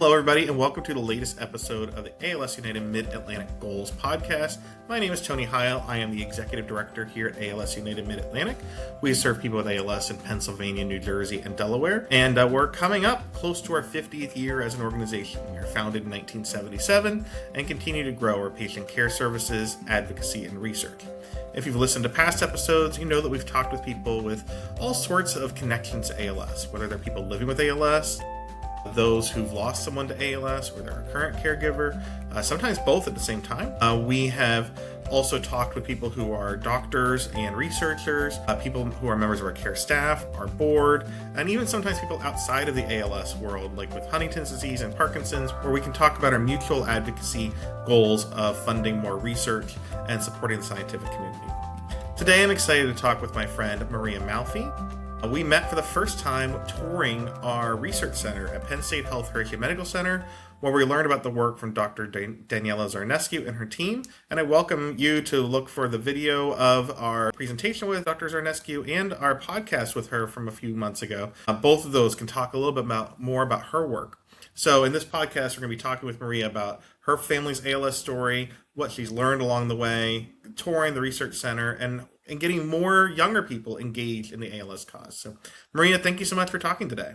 Hello, everybody, and welcome to the latest episode of the ALS United Mid-Atlantic Goals podcast. My name is Tony Heil. I am the Executive Director here at ALS United Mid-Atlantic. We serve people with ALS in Pennsylvania, New Jersey, and Delaware, and we're coming up close to our 50th year as an organization. We were founded in 1977 and continue to grow our patient care services, advocacy, and research. If you've listened to past episodes, you know that we've talked with people with all sorts of connections to ALS, whether they're people living with ALS, those who've lost someone to ALS, or they're a current caregiver, sometimes both at the same time. We have also talked with people who are doctors and researchers, people who are members of our care staff, our board, and even sometimes people outside of the ALS world, like with Huntington's disease and Parkinson's, where we can talk about our mutual advocacy goals of funding more research and supporting the scientific community. Today I'm excited to talk with my friend Maria Malfi. We met for the first time touring our research center at Penn State Health Hershey Medical Center, where we learned about the work from Dr. Daniela Zarnescu and her team. And I welcome you to look for the video of our presentation with Dr. Zarnescu and our podcast with her from a few months ago. Both of those can talk a little bit more about her work. So in this podcast, we're going to be talking with Maria about her family's ALS story, what she's learned along the way, touring the research center, and getting more younger people engaged in the ALS cause. So, Maria, thank you so much for talking today.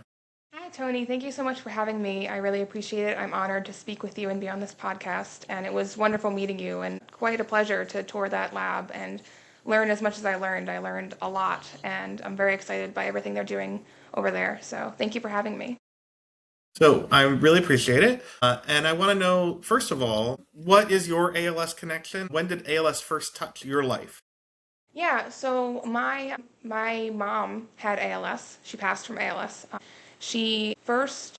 Hi, Tony. Thank you so much for having me. I really appreciate it. I'm honored to speak with you and be on this podcast. And it was wonderful meeting you and quite a pleasure to tour that lab and learn as much as I learned. I learned a lot, and I'm very excited by everything they're doing over there. So thank you for having me. So I really appreciate it. And I want to know, first of all, what is your ALS connection? When did ALS first touch your life? Yeah, so my mom had ALS. She passed from ALS. She first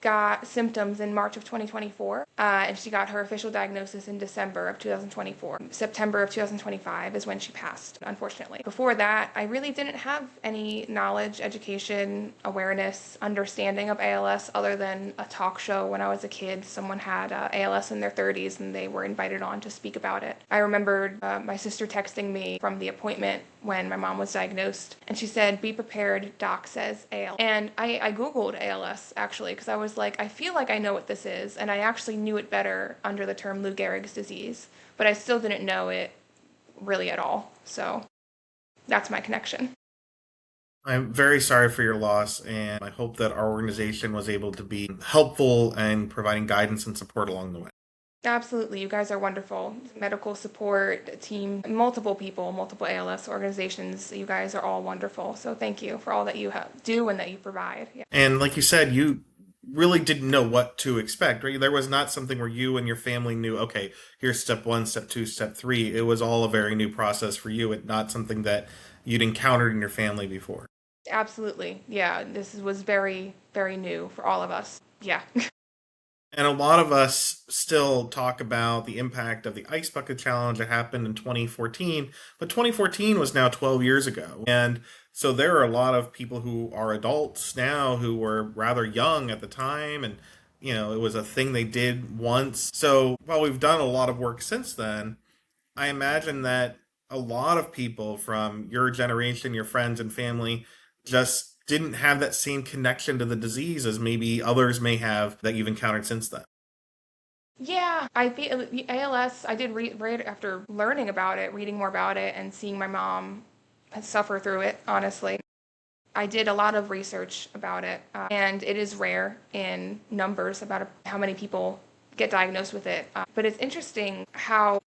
got symptoms in March of 2024, and she got her official diagnosis in December of 2024. September of 2025 is when she passed, unfortunately. Before that, I really didn't have any knowledge, education, awareness, understanding of ALS other than a talk show when I was a kid. Someone had ALS in their 30s and they were invited on to speak about it. I remembered my sister texting me from the appointment when my mom was diagnosed, and she said, "Be prepared, doc says ALS." And I Googled ALS, actually, because I was like, I feel like I know what this is, and I actually knew it better under the term Lou Gehrig's disease, but I still didn't know it really at all. So that's my connection. I'm very sorry for your loss, and I hope that our organization was able to be helpful and providing guidance and support along the way. Absolutely. You guys are wonderful. Medical support team, multiple people, multiple ALS organizations. You guys are all wonderful. So thank you for all that you do and that you provide. Yeah. And like you said, you really didn't know what to expect, right? There was not something where you and your family knew, okay, here's step 1, step 2, step 3. It was all a very new process for you and not something that you'd encountered in your family before. Absolutely. Yeah, this was very, very new for all of us. Yeah. And a lot of us still talk about the impact of the Ice Bucket Challenge that happened in 2014, but 2014 was now 12 years ago. And so there are a lot of people who are adults now who were rather young at the time, and it was a thing they did once. So while we've done a lot of work since then, I imagine that a lot of people from your generation, your friends and family, just didn't have that same connection to the disease as maybe others may have that you've encountered since then. Yeah, I feel ALS, I did read right after learning about it, reading more about it, and seeing my mom suffer through it, honestly. I did a lot of research about it, and it is rare in numbers about how many people get diagnosed with it. But it's interesting how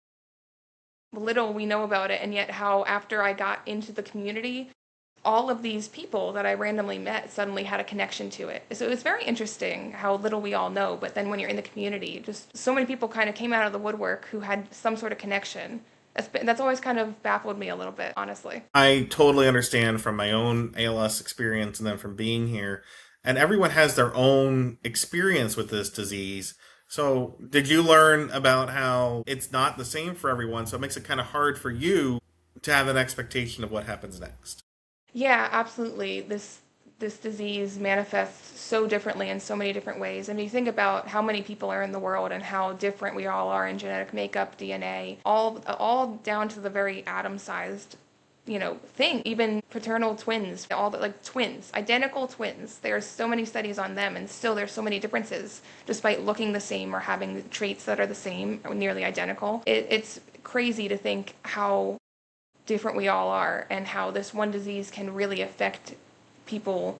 little we know about it, and yet how after I got into the community, all of these people that I randomly met suddenly had a connection to it. So it was very interesting how little we all know, but then when you're in the community, just so many people kind of came out of the woodwork who had some sort of connection. That's always kind of baffled me a little bit, honestly. I totally understand from my own ALS experience and then from being here. And everyone has their own experience with this disease. So did you learn about how it's not the same for everyone? So it makes it kind of hard for you to have an expectation of what happens next. Yeah, absolutely. This disease manifests so differently in so many different ways. And you think about how many people are in the world and how different we all are in genetic makeup, DNA, all down to the very atom-sized thing. Even paternal twins, all the like twins, identical twins. There's so many studies on them, and still there's so many differences, despite looking the same or having traits that are the same or nearly identical. It's crazy to think how different we all are, and how this one disease can really affect people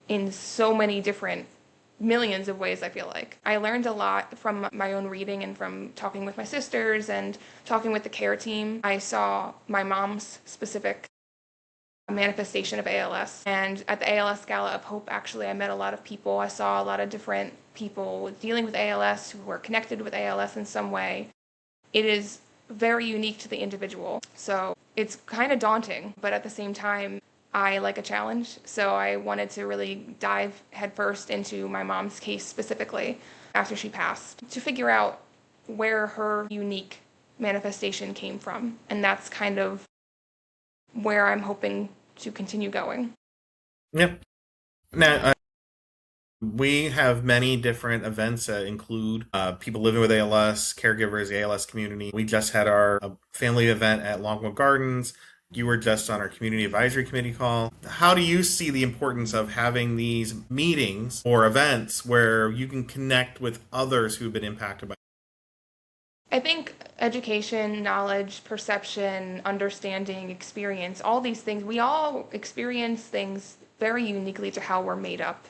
in so many different millions of ways. I feel like I learned a lot from my own reading and from talking with my sisters and talking with the care team. I saw my mom's specific manifestation of ALS, and at the ALS Gala of Hope, actually, I met a lot of people. I saw a lot of different people dealing with ALS who were connected with ALS in some way. It is very unique to the individual, so it's kind of daunting, but at the same time, I like a challenge, so I wanted to really dive headfirst into my mom's case specifically after she passed to figure out where her unique manifestation came from. And that's kind of where I'm hoping to continue going. Yep. Now, we have many different events that include people living with ALS, caregivers, the ALS community. We just had our family event at Longwood Gardens. You were just on our community advisory committee call. How do you see the importance of having these meetings or events where you can connect with others who've been impacted by? I think education, knowledge, perception, understanding, experience, all these things, we all experience things very uniquely to how we're made up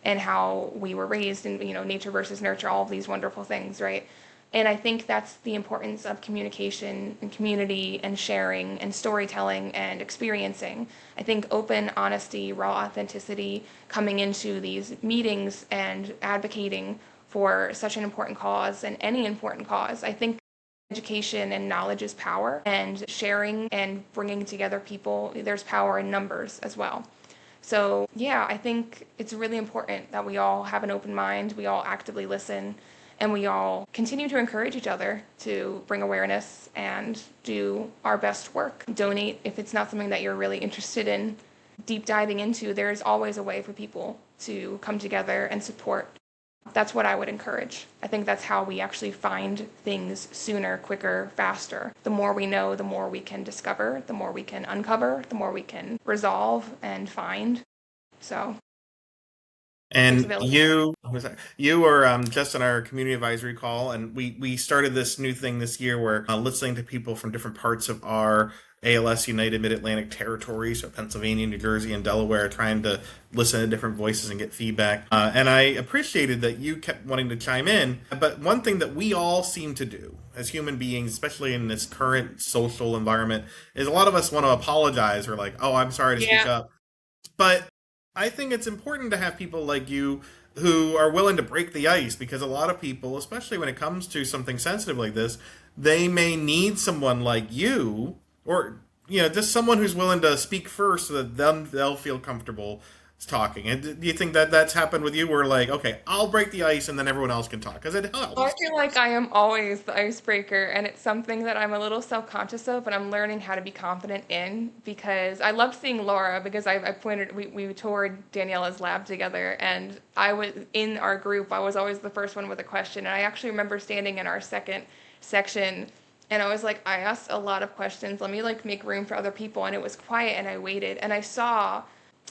and how we were raised, and nature versus nurture, all of these wonderful things, right? And I think that's the importance of communication and community and sharing and storytelling and experiencing. I think open honesty, raw authenticity, coming into these meetings and advocating for such an important cause and any important cause. I think education and knowledge is power, and sharing and bringing together people, there's power in numbers as well. So, yeah, I think it's really important that we all have an open mind, we all actively listen, and we all continue to encourage each other to bring awareness and do our best work. Donate if it's not something that you're really interested in deep diving into. There's always a way for people to come together and support. That's what I would encourage. I think that's how we actually find things sooner, quicker, faster. The more we know, the more we can discover, the more we can uncover, the more we can resolve and find. So, And you were just on our community advisory call, and we started this new thing this year where listening to people from different parts of our ALS United Mid-Atlantic territory, so Pennsylvania, New Jersey, and Delaware, trying to listen to different voices and get feedback. And I appreciated that you kept wanting to chime in. But one thing that we all seem to do as human beings, especially in this current social environment, is a lot of us want to apologize. We're like, "Oh, I'm sorry to speak up." But I think it's important to have people like you who are willing to break the ice, because a lot of people, especially when it comes to something sensitive like this, they may need someone like you, or just someone who's willing to speak first, so that they'll feel comfortable talking. And do you think that that's happened with you, where like, okay, I'll break the ice and then everyone else can talk, because it Well, I helps? feel like I am always the icebreaker, and it's something that I'm a little self-conscious of, but I'm learning how to be confident in, because I love seeing Laura, because we toured Daniela's lab together, and I was in our group, I was always the first one with a question, and I actually remember standing in our second section, and I was like, I asked a lot of questions, let me make room for other people, and it was quiet, and I waited, and I saw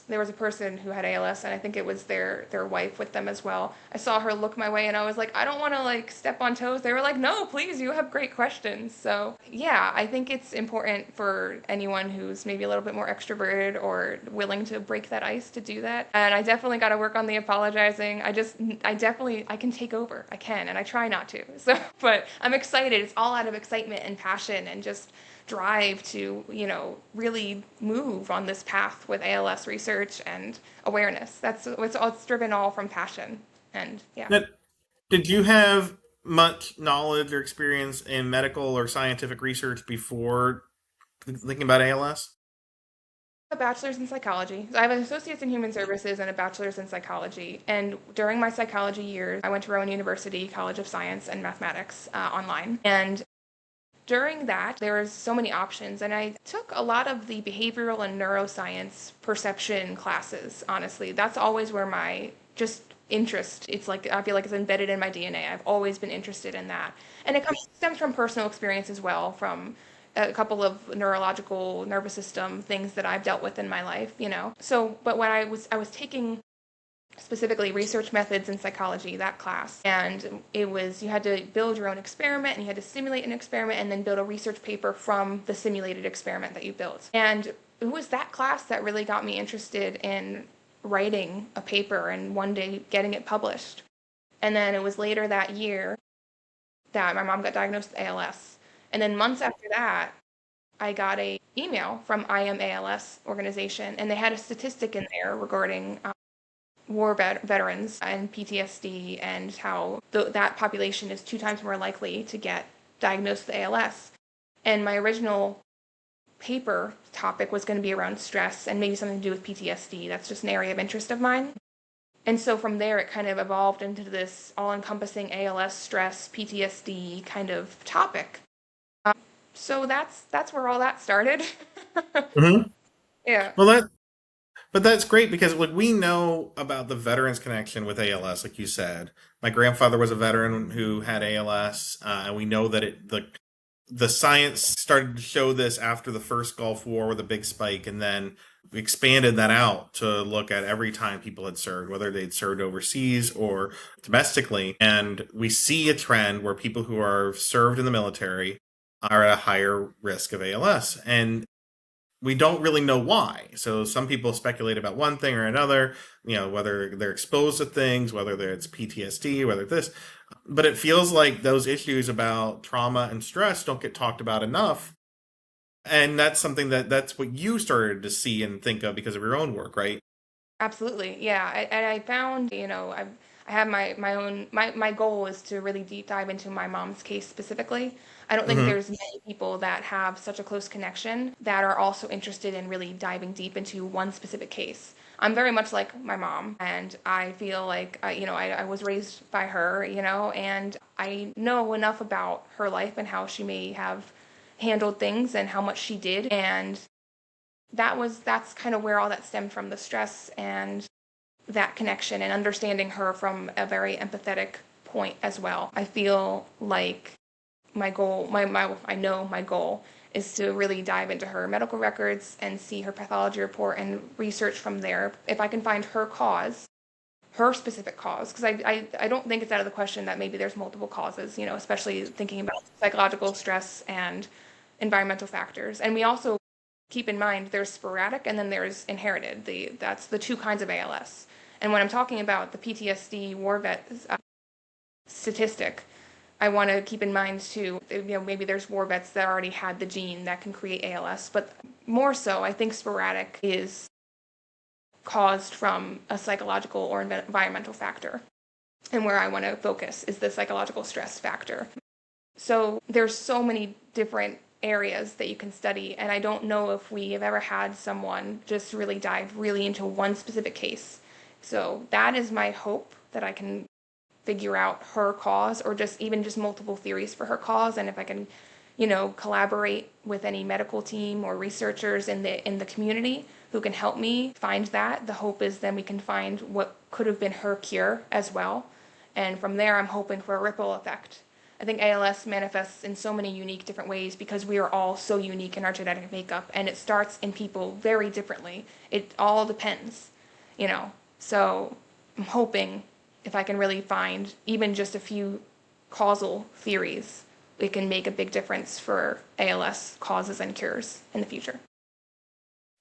there was a person who had ALS, and I think it was their wife with them as well. I saw her look my way, and I was like, I don't want to step on toes. They were like, no, please, you have great questions. So yeah, I think it's important for anyone who's maybe a little bit more extroverted or willing to break that ice to do that. And I definitely got to work on the apologizing. I can take over. I can, and I try not to. So, but I'm excited. It's all out of excitement and passion and just drive to, really move on this path with ALS research and awareness. It's driven all from passion. And yeah. Now, did you have much knowledge or experience in medical or scientific research before thinking about ALS? A bachelor's in psychology. So I have an associate's in human services and a bachelor's in psychology. And during my psychology years, I went to Rowan University College of Science and Mathematics online. And during that, there was so many options, and I took a lot of the behavioral and neuroscience perception classes, honestly. That's always where my just interest, it's like, I feel like it's embedded in my DNA. I've always been interested in that. And it stems from personal experience as well, from a couple of neurological nervous system things that I've dealt with in my life, you know. So, but when I was taking specifically research methods in psychology, that class, and it was, you had to build your own experiment and you had to simulate an experiment and then build a research paper from the simulated experiment that you built. And it was that class that really got me interested in writing a paper and one day getting it published. And then it was later that year that my mom got diagnosed with ALS. And then months after that, I got a email from I Am ALS organization, and they had a statistic in there regarding veterans and PTSD and how that population is 2 times more likely to get diagnosed with ALS. And my original paper topic was going to be around stress and maybe something to do with PTSD. That's just an area of interest of mine. And so from there, it kind of evolved into this all-encompassing ALS, stress, PTSD kind of topic. So that's where all that started. Hmm. Yeah. Well, but that's great because like we know about the veterans connection with ALS, like you said. My grandfather was a veteran who had ALS, and we know that the science started to show this after the first Gulf War with a big spike, and then we expanded that out to look at every time people had served, whether they'd served overseas or domestically. And we see a trend where people who are served in the military are at a higher risk of ALS. And we don't really know why. So some people speculate about one thing or another, whether they're exposed to things, whether it's PTSD, whether it's this. But it feels like those issues about trauma and stress don't get talked about enough. And that's something that's what you started to see and think of because of your own work, right? Absolutely, yeah. And I found, I have my own, my goal is to really deep dive into my mom's case specifically. I don't think Hmm. there's many people that have such a close connection that are also interested in really diving deep into one specific case. I'm very much like my mom, and I feel like, I was raised by her, and I know enough about her life and how she may have handled things and how much she did. And that's kind of where all that stemmed from, the stress and that connection and understanding her from a very empathetic point as well. I feel like my goal, I know my goal is to really dive into her medical records and see her pathology report and research from there. If I can find her cause, her specific cause, because I don't think it's out of the question that maybe there's multiple causes, especially thinking about psychological stress and environmental factors. And we also keep in mind there's sporadic and then there's inherited. That's the 2 kinds of ALS. And when I'm talking about the PTSD war vet statistic, I want to keep in mind too, maybe there's war vets that already had the gene that can create ALS, but more so, I think sporadic is caused from a psychological or environmental factor. And where I want to focus is the psychological stress factor. So there's so many different areas that you can study, and I don't know if we have ever had someone just really dive really into one specific case. So that is my hope, that I can figure out her cause, or just multiple theories for her cause. And if I can, collaborate with any medical team or researchers in the community who can help me find that, the hope is then we can find what could have been her cure as well. And from there, I'm hoping for a ripple effect. I think ALS manifests in so many unique different ways because we are all so unique in our genetic makeup, and it starts in people very differently. It all depends, So I'm hoping if I can really find even just a few causal theories, it can make a big difference for ALS causes and cures in the future.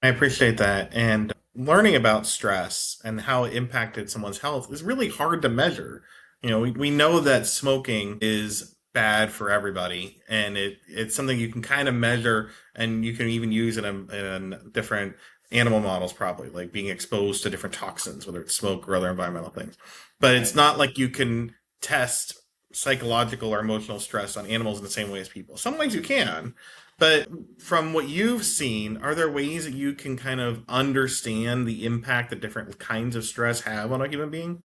I appreciate that. And learning about stress and how it impacted someone's health is really hard to measure. We know that smoking is bad for everybody, and it's something you can kind of measure, and you can even use in different animal models, probably, like being exposed to different toxins, whether it's smoke or other environmental things. But it's not like you can test psychological or emotional stress on animals in the same way as people. Some ways you can, but from what you've seen, are there ways that you can kind of understand the impact that different kinds of stress have on a human being?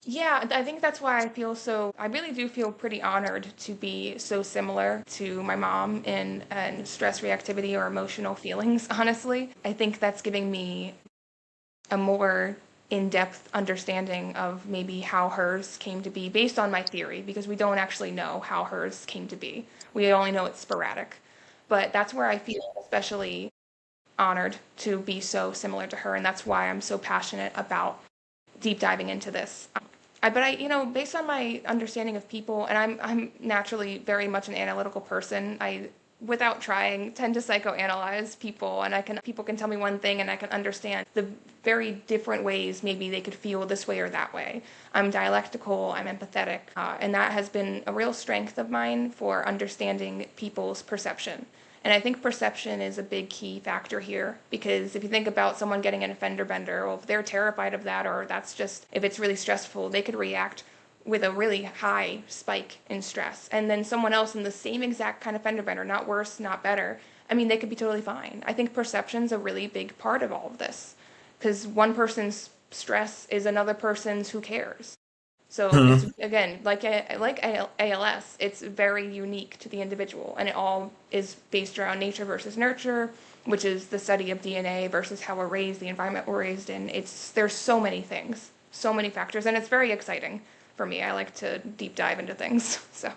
Yeah, I think that's why I really do feel pretty honored to be so similar to my mom in stress reactivity or emotional feelings, honestly. I think that's giving me a more in-depth understanding of maybe how hers came to be based on my theory, because we don't actually know how hers came to be. We only know it's sporadic. But that's where I feel especially honored to be so similar to her, and that's why I'm so passionate about deep diving into this. Based on my understanding of people, and I'm naturally very much an analytical person. I, without trying, tend to psychoanalyze people, and people can tell me one thing, and I can understand the very different ways maybe they could feel this way or that way. I'm dialectical, I'm empathetic, and that has been a real strength of mine for understanding people's perception. And I think perception is a big key factor here because if you think about someone getting an offender bender, well, if they're terrified of that or that's just, if it's really stressful, they could react with a really high spike in stress. And then someone else in the same exact kind of fender bender, not worse, not better, I mean, they could be totally fine. I think perception's a really big part of all of this because one person's stress is another person's who cares. So it's again like ALS, it's very unique to the individual, and it all is based around nature versus nurture, which is the study of DNA versus how we're raised, the environment we're raised in. There's so many things, so many factors, and it's very exciting for me. I like to deep dive into things. So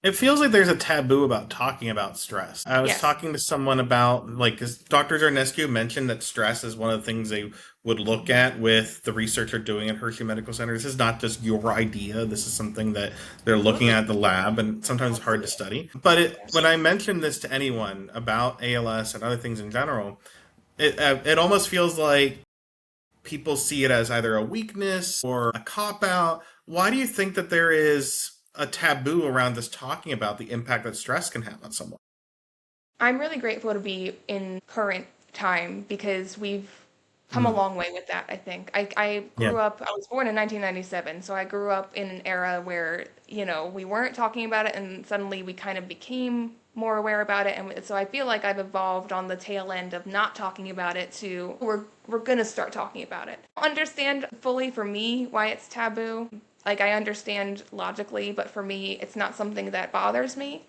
It feels like there's a taboo about talking about stress. I was yes, talking to someone about, like, because Dr. Zarnescu mentioned that stress is one of the things they would look at with the research they're doing at Hershey Medical Center. This is not just your idea. This is something that they're looking absolutely, at the lab, and sometimes it's hard to absolutely. study. But when I mention this to anyone about ALS and other things in general, it almost feels like people see it as either a weakness or a cop out. Why do you think that there is a taboo around this talking about the impact that stress can have on someone? I'm really grateful to be in current time because we've come a Mm, long way with that, I think. yeah. I was born in 1997, so I grew up in an era where, we weren't talking about it and suddenly we kind of became more aware about it. And so I feel like I've evolved on the tail end of not talking about it to we're going to start talking about it. I understand fully for me why it's taboo. Like I understand logically, but for me, it's not something that bothers me.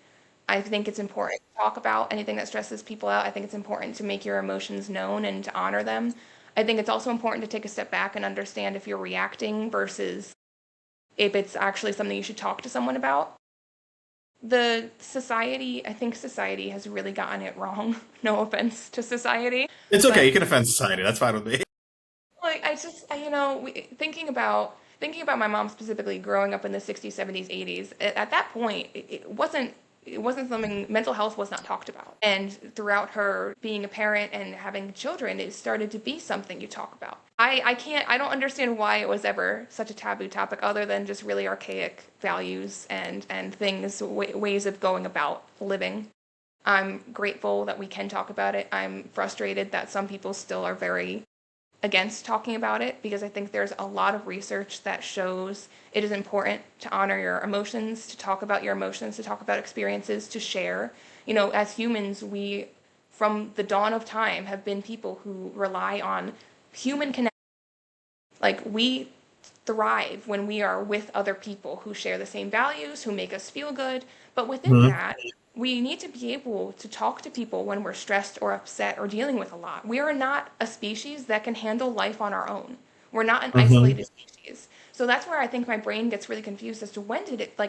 I think it's important to talk about anything that stresses people out. I think it's important to make your emotions known and to honor them. I think it's also important to take a step back and understand if you're reacting versus if it's actually something you should talk to someone about. I think society has really gotten it wrong. No offense to society, It's okay. but You can offend society. That's fine with me. like I just, I, thinking about my mom specifically growing up in the 60s, 70s, 80s, at that point, it wasn't something mental health was not talked about. And throughout her being a parent and having children, it started to be something you talk about. I don't understand why it was ever such a taboo topic other than just really archaic values and things, ways of going about living. I'm grateful that we can talk about it. I'm frustrated that some people still are very against talking about it because I think there's a lot of research that shows it is important to honor your emotions, to talk about your emotions, to talk about experiences, to share. As humans, we, from the dawn of time, have been people who rely on human connection. Like, we thrive when we are with other people who share the same values, who make us feel good. But within Mhm. that, we need to be able to talk to people when we're stressed or upset or dealing with a lot. We are not a species that can handle life on our own. We're not an Mhm. isolated species. So that's where I think my brain gets really confused as to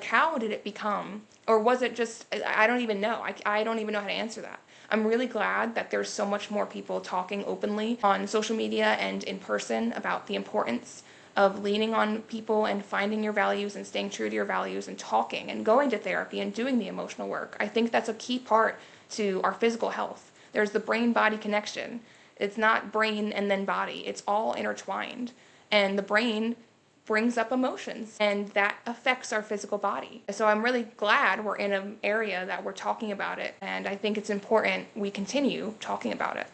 how did it become, or was it just, I don't even know. I don't even know how to answer that. I'm really glad that there's so much more people talking openly on social media and in person about the importance of leaning on people and finding your values and staying true to your values and talking and going to therapy and doing the emotional work. I think that's a key part to our physical health. There's the brain body connection. It's not brain and then body, it's all intertwined. And the brain brings up emotions and that affects our physical body. So I'm really glad we're in an area that we're talking about it. And I think it's important we continue talking about it.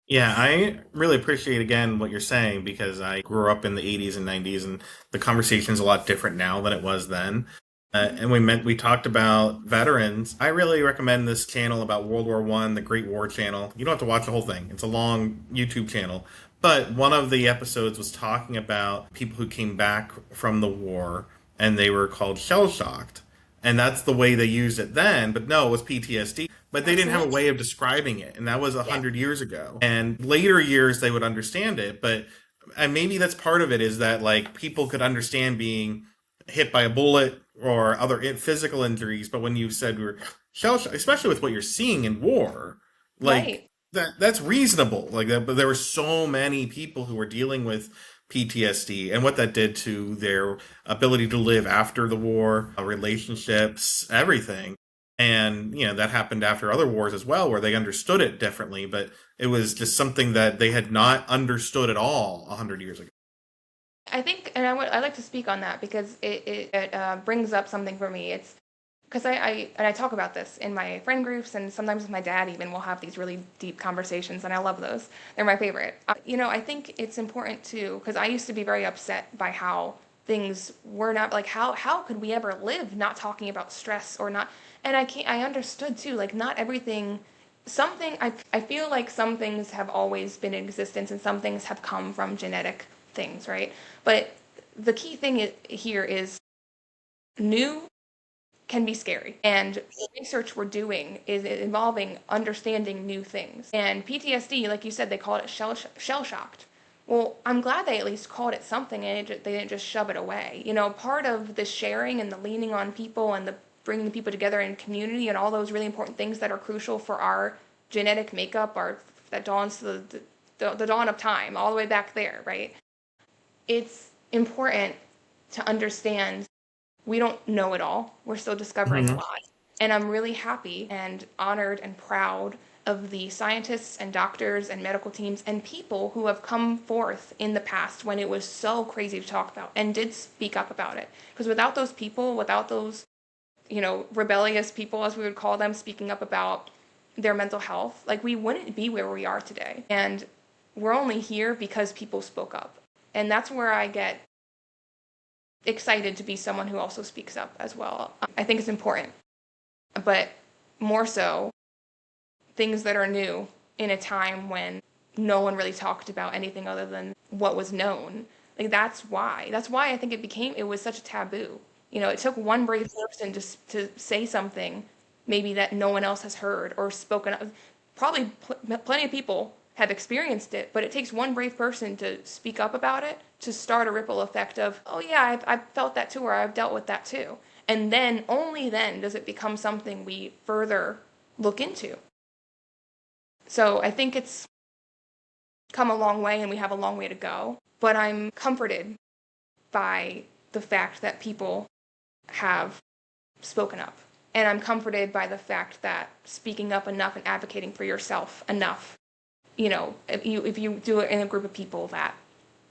Yeah, I really appreciate again what you're saying because I grew up in the 80s and 90s, and the conversation's a lot different now than it was then. Mhm. And we talked about veterans. I really recommend this channel about World War One, the Great War channel. You don't have to watch the whole thing; it's a long YouTube channel. But one of the episodes was talking about people who came back from the war, and they were called shell shocked, and that's the way they used it then. But no, it was PTSD. But they didn't have a Absolutely. way of describing it, and that was a Yeah. hundred years ago. And later years, they would understand it, but and maybe that's part of it is that like people could understand being hit by a bullet or other physical injuries, but when you said we were shell shock, especially with what you're seeing in war, like Right. that's reasonable. Like that, but there were so many people who were dealing with PTSD and what that did to their ability to live after the war, relationships, everything. And that happened after other wars as well, where they understood it differently, but it was just something that they had not understood at all 100 years ago. I think, and I'd like to speak on that because it brings up something for me. It's because I talk about this in my friend groups, and sometimes with my dad even we'll have these really deep conversations, and I love those. They're my favorite. I think it's important too, because I used to be very upset by how things were not like how could we ever live not talking about stress or not, and I understood too, like not everything, something I feel like some things have always been in existence and some things have come from genetic things, right? But the key thing here is new can be scary. And the research we're doing is involving understanding new things. And PTSD, like you said, they called it shell shocked. Well, I'm glad they at least called it something and they didn't just shove it away. Part of the sharing and the leaning on people and the bringing people together in community and all those really important things that are crucial for our genetic makeup, that dawns to the dawn of time, all the way back there, right? It's important to understand we don't know it all. We're still discovering a Hmm. lot. And I'm really happy and honored and proud of the scientists and doctors and medical teams and people who have come forth in the past when it was so crazy to talk about and did speak up about it. Because without those people, without those, rebellious people, as we would call them, speaking up about their mental health, like we wouldn't be where we are today. And we're only here because people spoke up. And that's where I get excited to be someone who also speaks up as well. I think it's important, but more so things that are new in a time when no one really talked about anything other than what was known. Like that's why. That's why I think it was such a taboo. It took one brave person to say something maybe that no one else has heard or spoken of. Probably plenty of people have experienced it, but it takes one brave person to speak up about it to start a ripple effect of, oh yeah, I've felt that too, or I've dealt with that too. And then, only then, does it become something we further look into. So I think it's come a long way and we have a long way to go. But I'm comforted by the fact that people have spoken up. And I'm comforted by the fact that speaking up enough and advocating for yourself enough, if you do it in a group of people that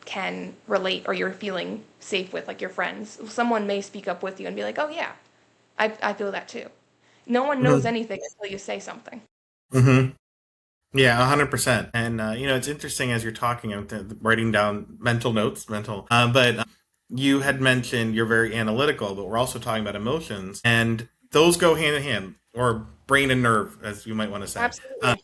can relate or you're feeling safe with, like your friends, someone may speak up with you and be like, oh yeah, I feel that too. No one knows Hmm. anything until you say something. Hmm. Yeah, 100%. And it's interesting as you're talking, I'm writing down mental notes, but you had mentioned you're very analytical, but we're also talking about emotions, and those go hand in hand, or brain and nerve, as you might want to say. Absolutely.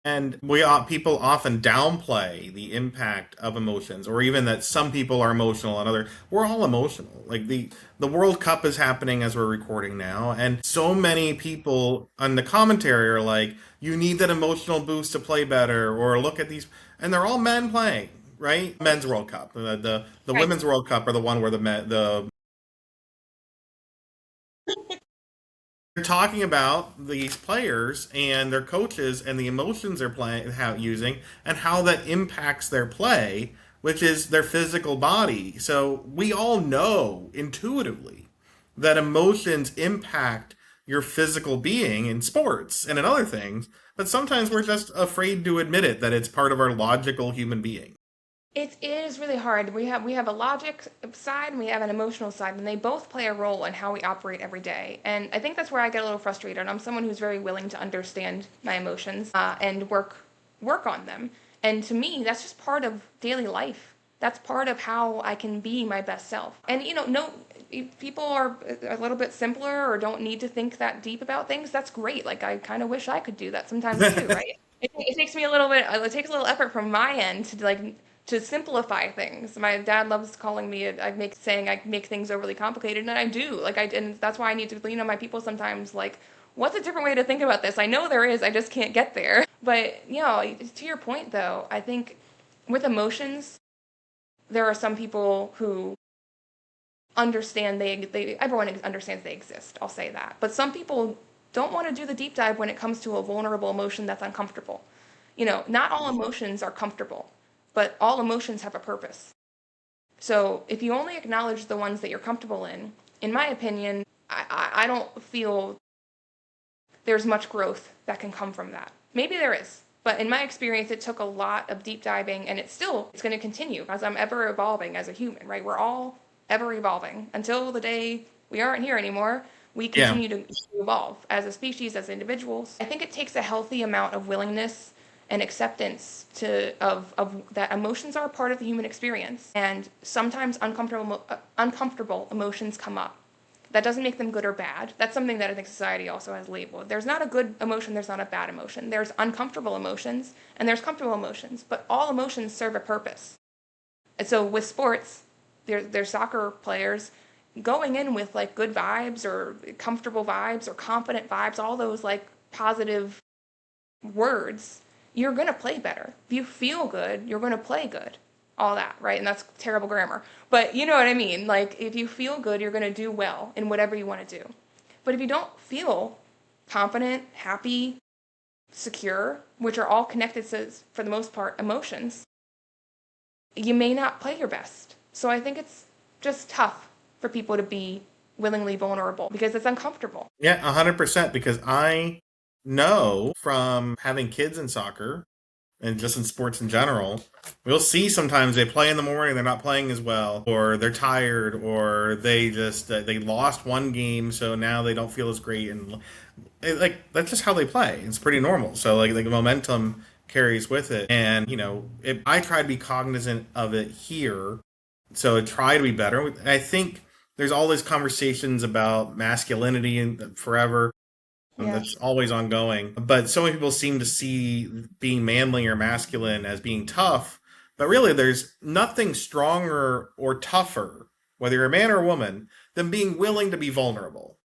And people often downplay the impact of emotions, or even that some people are emotional and other. We're all emotional. Like the World Cup is happening as we're recording now, and so many people on the commentary are like, "You need that emotional boost to play better," or "Look at these," and they're all men playing, right? Men's World Cup, the Right. Women's World Cup are the one where the they're talking about these players and their coaches and the emotions they're using and how that impacts their play, which is their physical body. So we all know intuitively that emotions impact your physical being in sports and in other things, but sometimes we're just afraid to admit it that it's part of our logical human being. It is really hard. We have a logic side and we have an emotional side, and they both play a role in how we operate every day. And I think that's where I get a little frustrated. I'm someone who's very willing to understand my emotions and work on them. And to me, that's just part of daily life. That's part of how I can be my best self. And no, if people are a little bit simpler or don't need to think that deep about things, that's great. Like I kind of wish I could do that sometimes too, right? It takes me a little bit. It takes a little effort from my end to simplify things. My dad loves calling me. I make things overly complicated, and I do. And that's why I need to lean on my people sometimes. Like, what's a different way to think about this? I know there is. I just can't get there. But to your point though, I think with emotions, there are some people who understand everyone understands they exist. I'll say that. But some people don't want to do the deep dive when it comes to a vulnerable emotion that's uncomfortable. Not all emotions are comfortable, but all emotions have a purpose. So if you only acknowledge the ones that you're comfortable in my opinion, I don't feel there's much growth that can come from that. Maybe there is, but in my experience, it took a lot of deep diving, and it's going to continue as I'm ever evolving as a human, right? We're all ever evolving until the day we aren't here anymore. We continue to evolve as a species, as individuals. I think it takes a healthy amount of willingness and acceptance of that emotions are a part of the human experience, and sometimes uncomfortable emotions come up. That doesn't make them good or bad. That's something that I think society also has labeled. There's not a good emotion, there's not a bad emotion. There's uncomfortable emotions, and there's comfortable emotions, but all emotions serve a purpose. And so with sports, there's soccer players going in with like good vibes or comfortable vibes or confident vibes, all those like positive words, you're going to play better. If you feel good, you're going to play good. All that, right? And that's terrible grammar. But you know what I mean? Like, if you feel good, you're going to do well in whatever you want to do. But if you don't feel confident, happy, secure, which are all connected to, for the most part, emotions, you may not play your best. So I think it's just tough for people to be willingly vulnerable because it's uncomfortable. Yeah, 100%. Because I know from having kids in soccer and just in sports in general, we'll see sometimes they play in the morning, they're not playing as well, or they're tired, or they just they lost one game, so now they don't feel as great, and that's just how they play. It's pretty normal. So like the momentum carries with it, and I try to be cognizant of it here, so I try to be better. I think there's all these conversations about masculinity and forever. Yeah. That's always ongoing. But so many people seem to see being manly or masculine as being tough. But really, there's nothing stronger or tougher, whether you're a man or a woman, than being willing to be vulnerable.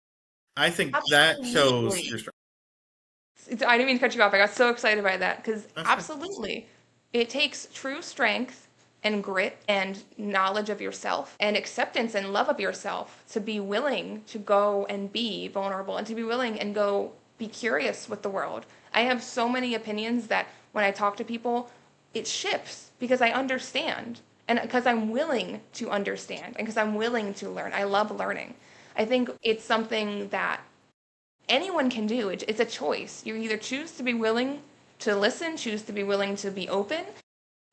I think that shows Absolutely. your strength. I didn't mean to cut you off. I got so excited by that because That's fine. absolutely, it takes true strength and grit and knowledge of yourself and acceptance and love of yourself to be willing to go and be vulnerable and to be willing and go be curious with the world. I have so many opinions that when I talk to people, it shifts because I understand and because I'm willing to understand and because I'm willing to learn. I love learning. I think it's something that anyone can do. It's a choice. You either choose to be willing to listen, choose to be willing to be open,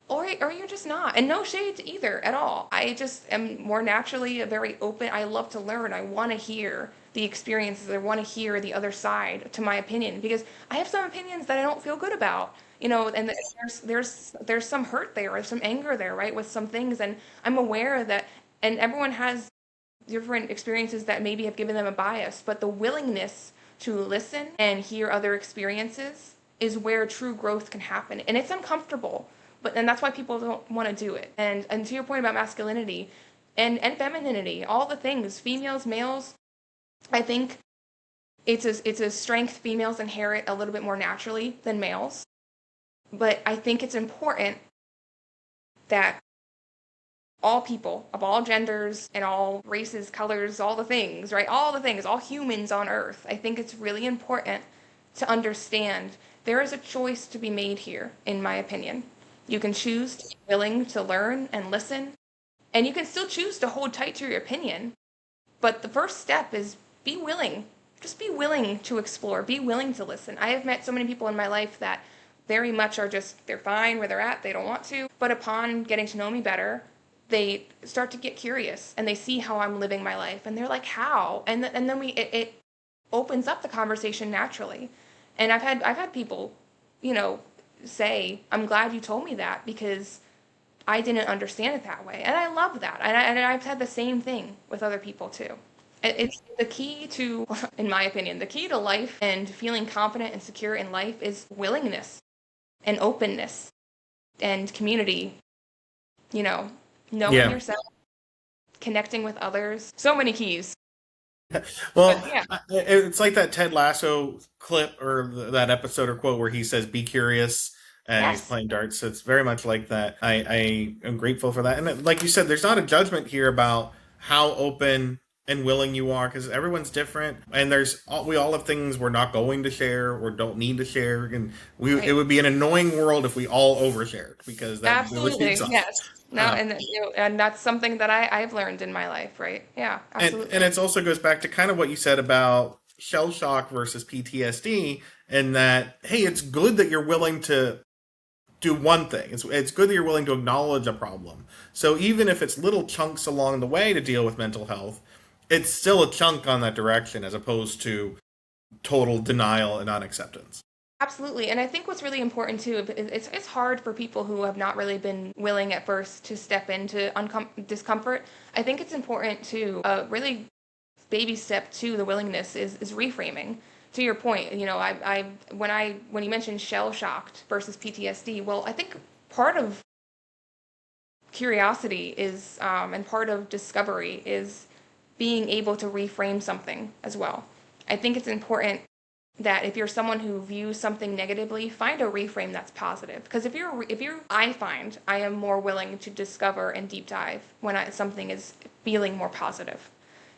or you're just not. And no shade to either at all. I just am more naturally a very open. I love to learn. I want to hear the experiences. I want to hear the other side to my opinion because I have some opinions that I don't feel good about. And there's some hurt there, or some anger there, right, with some things, and I'm aware that, and everyone has different experiences that maybe have given them a bias, but the willingness to listen and hear other experiences is where true growth can happen. And it's uncomfortable, and that's why people don't want to do it. And to your point about masculinity and femininity, all the things, females, males, I think it's a strength females inherit a little bit more naturally than males. But I think it's important that all people of all genders and all races, colors, all the things, right? All the things, all humans on earth. I think it's really important to understand there is a choice to be made here, in my opinion. You can choose to be willing to learn and listen, and you can still choose to hold tight to your opinion. But the first step is be willing. Just be willing to explore, be willing to listen. I have met so many people in my life that very much are just, they're fine where they're at, they don't want to. But upon getting to know me better, they start to get curious and they see how I'm living my life and they're like, how? And then it opens up the conversation naturally. And I've had people, say, I'm glad you told me that because I didn't understand it that way. And I love that. And I've had the same thing with other people too. It's the key to, in my opinion, the key to life and feeling confident and secure in life is willingness and openness and community, knowing Yeah. yourself, connecting with others. So many keys. Well, But yeah, it's like that Ted Lasso clip or that episode or quote where he says, "Be curious," and he's yes, playing darts. So it's very much like that. I am grateful for that. And like you said, there's not a judgment here about how open and willing you are, because everyone's different, and we all have things we're not going to share or don't need to share, and it Right. would be an annoying world if we all overshared, because that really Absolutely. exhausts Yes. us. No, and that's something that I've learned in my life, right? Yeah, And absolutely. it also goes back to kind of what you said about shell shock versus PTSD, and that, hey, it's good that you're willing to do one thing. It's good that you're willing to acknowledge a problem. So even if it's little chunks along the way to deal with mental health, it's still a chunk on that direction, as opposed to total denial and unacceptance. Absolutely. And I think what's really important too, it's hard for people who have not really been willing at first to step into discomfort. I think it's important to really baby step to the willingness is reframing. To your point, when you mentioned shell shocked versus PTSD, well, I think part of curiosity is and part of discovery is being able to reframe something as well. I think it's important that if you're someone who views something negatively, find a reframe that's positive. Because I find I am more willing to discover and deep dive when something is feeling more positive,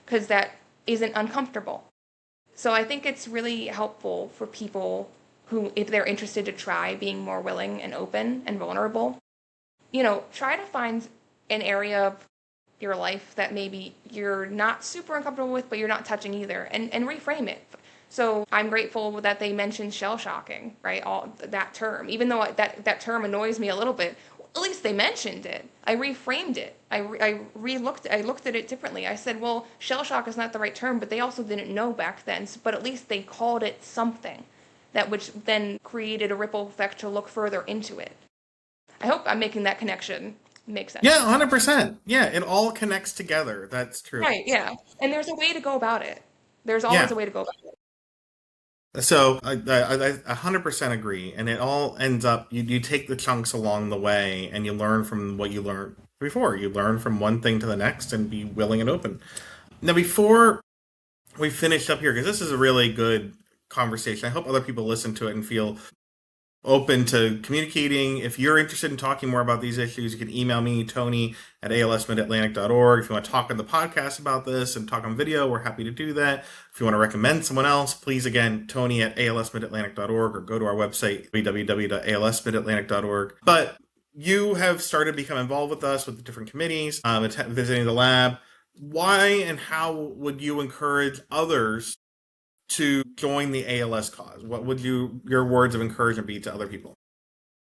because that isn't uncomfortable. So I think it's really helpful for people who, if they're interested to try being more willing and open and vulnerable, try to find an area of your life that maybe you're not super uncomfortable with, but you're not touching either, and reframe it. So I'm grateful that they mentioned shell shocking, right? All that term, even though that term annoys me a little bit, at least they mentioned it. I reframed it. I looked at it differently. I said, well, shell shock is not the right term, but they also didn't know back then. But at least they called it something that which then created a ripple effect to look further into it. I hope I'm making that connection make Yeah, sense. 100%. Yeah, it all connects together. That's true. Right, yeah. And there's a way to go about it. There's always Yeah. a way to go about it. So I 100% agree, and it all ends up, you take the chunks along the way, and you learn from what you learned before. You learn from one thing to the next, and be willing and open. Now, before we finish up here, because this is a really good conversation, I hope other people listen to it and feel open to communicating. If you're interested in talking more about these issues, you can email me, Tony at alsmidatlantic.org. If you want to talk on the podcast about this and talk on video, we're happy to do that. If you want to recommend someone else, please, again, Tony at alsmidatlantic.org, or go to our website, www.alsmidatlantic.org. But you have started to become involved with us with the different committees, visiting the lab. Why and how would you encourage others to join the ALS cause? What would your words of encouragement be to other people?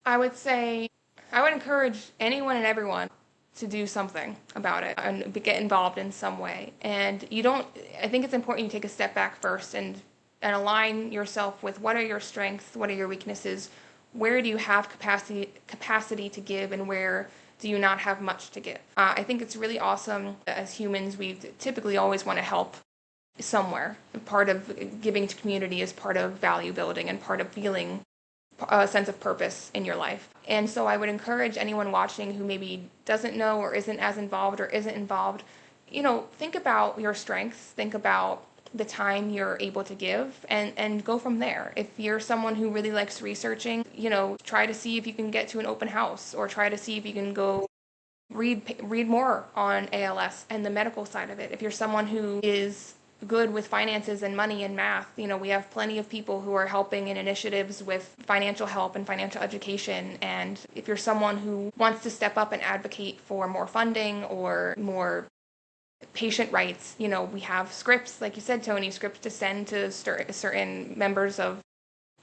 I would say I would encourage anyone and everyone to do something about it and get involved in some way. And I think it's important you take a step back first and align yourself with what are your strengths, what are your weaknesses, where do you have capacity to give, and where do you not have much to give. I think it's really awesome that as humans we typically always want to help somewhere. Part of giving to community is part of value building and part of feeling a sense of purpose in your life. And so I would encourage anyone watching who maybe doesn't know or isn't as involved or isn't involved, think about your strengths, think about the time you're able to give, and go from there. If you're someone who really likes researching, try to see if you can get to an open house, or try to see if you can go read more on ALS and the medical side of it. If you're someone who is good with finances and money and math, we have plenty of people who are helping in initiatives with financial help and financial education. And if you're someone who wants to step up and advocate for more funding or more patient rights, we have scripts, like you said, Tony, scripts to send to certain members of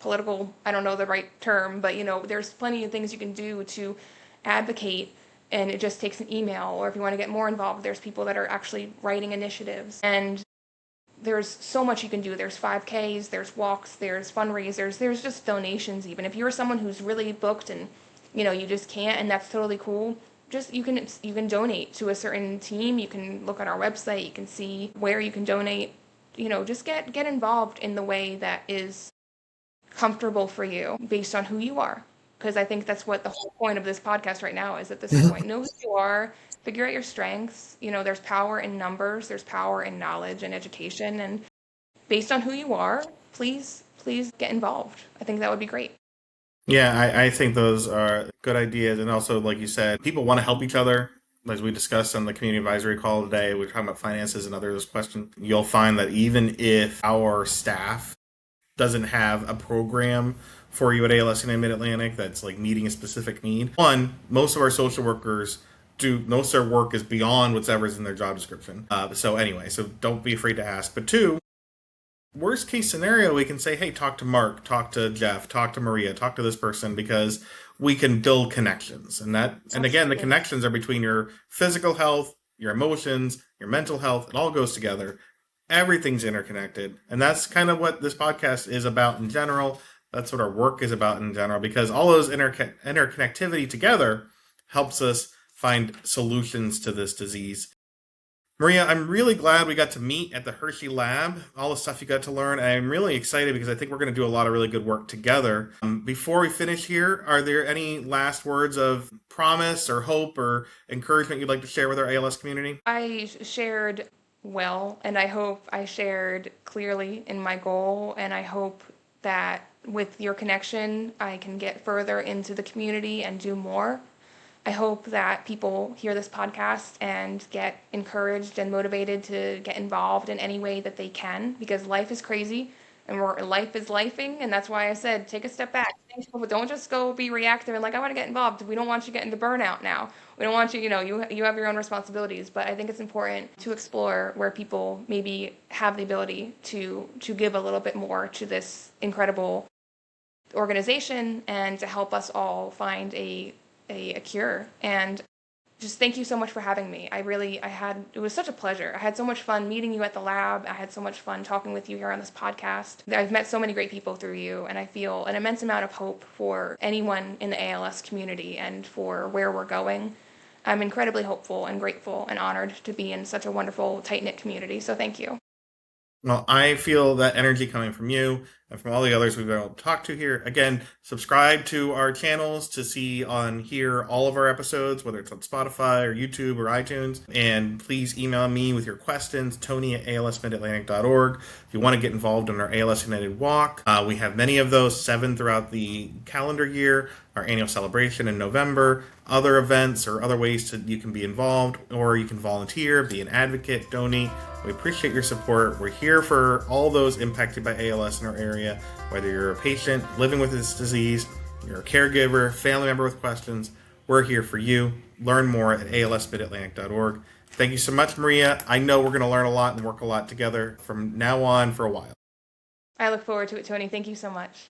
political, I don't know the right term, but there's plenty of things you can do to advocate, and it just takes an email. Or if you want to get more involved, there's people that are actually writing initiatives, and there's so much you can do. There's 5Ks, there's walks, there's fundraisers, there's just donations. Even if you're someone who's really booked and you just can't, and that's totally cool, just you can donate to a certain team. You can look on our website, you can see where you can donate. Just get involved in the way that is comfortable for you based on who you are. Because I think that's what the whole point of this podcast right now is. At this point, know who you are, figure out your strengths. There's power in numbers, there's power in knowledge and education. And based on who you are, please get involved. I think that would be great. Yeah, I think those are good ideas. And also, like you said, people want to help each other. as we discussed on the community advisory call today, we we're talking about finances and other questions. You'll find that even if our staff doesn't have a program for you at ALS United Mid-Atlantic that's like meeting a specific need, one, most of our social workers most of their work is beyond whatever's in their job description. So don't be afraid to ask. But two, worst case scenario, we can say, hey, talk to Mark, talk to Jeff, talk to Maria, talk to this person, because we can build connections. And again, the connections are between your physical health, your emotions, your mental health. It all goes together. Everything's interconnected. And that's kind of what this podcast is about in general. That's what our work is about in general, because all those interconnectivity together helps us find solutions to this disease. Maria, I'm really glad we got to meet at the Hershey lab, all the stuff you got to learn. And I'm really excited because I think we're going to do a lot of really good work together. Before we finish here, are there any last words of promise or hope or encouragement you'd like to share with our ALS community? I shared well, and I hope I shared clearly in my goal, and I hope that with your connection, I can get further into the community and do more. I hope that people hear this podcast and get encouraged and motivated to get involved in any way that they can, because life is crazy and life is lifing. And that's why I said, take a step back. Don't just go be reactive and like, I want to get involved. We don't want you getting to burnout now. We don't want you, you have your own responsibilities. But I think it's important to explore where people maybe have the ability to give a little bit more to this incredible organization and to help us all find a cure. And just thank you so much for having me. It was such a pleasure. I had so much fun meeting you at the lab. I had so much fun talking with you here on this podcast. I've met so many great people through you, and I feel an immense amount of hope for anyone in the ALS community and for where we're going. I'm incredibly hopeful and grateful and honored to be in such a wonderful, tight-knit community. So thank you. Well, I feel that energy coming from you and from all the others we've been able to talk to here. Again, subscribe to our channels to see on here all of our episodes, whether it's on Spotify or YouTube or iTunes. And please email me with your questions, tony@alsmidatlantic.org. If you want to get involved in our ALS United Walk, we have many of those, 7 throughout the calendar year, our annual celebration in November, other events or other ways you can be involved, or you can volunteer, be an advocate, donate. We appreciate your support. We're here for all those impacted by ALS in our area, whether you're a patient living with this disease, you're a caregiver, family member with questions. We're here for you. Learn more at alsmidatlantic.org. Thank you so much, Maria. I know we're going to learn a lot and work a lot together from now on for a while. I look forward to it, Tony. Thank you so much.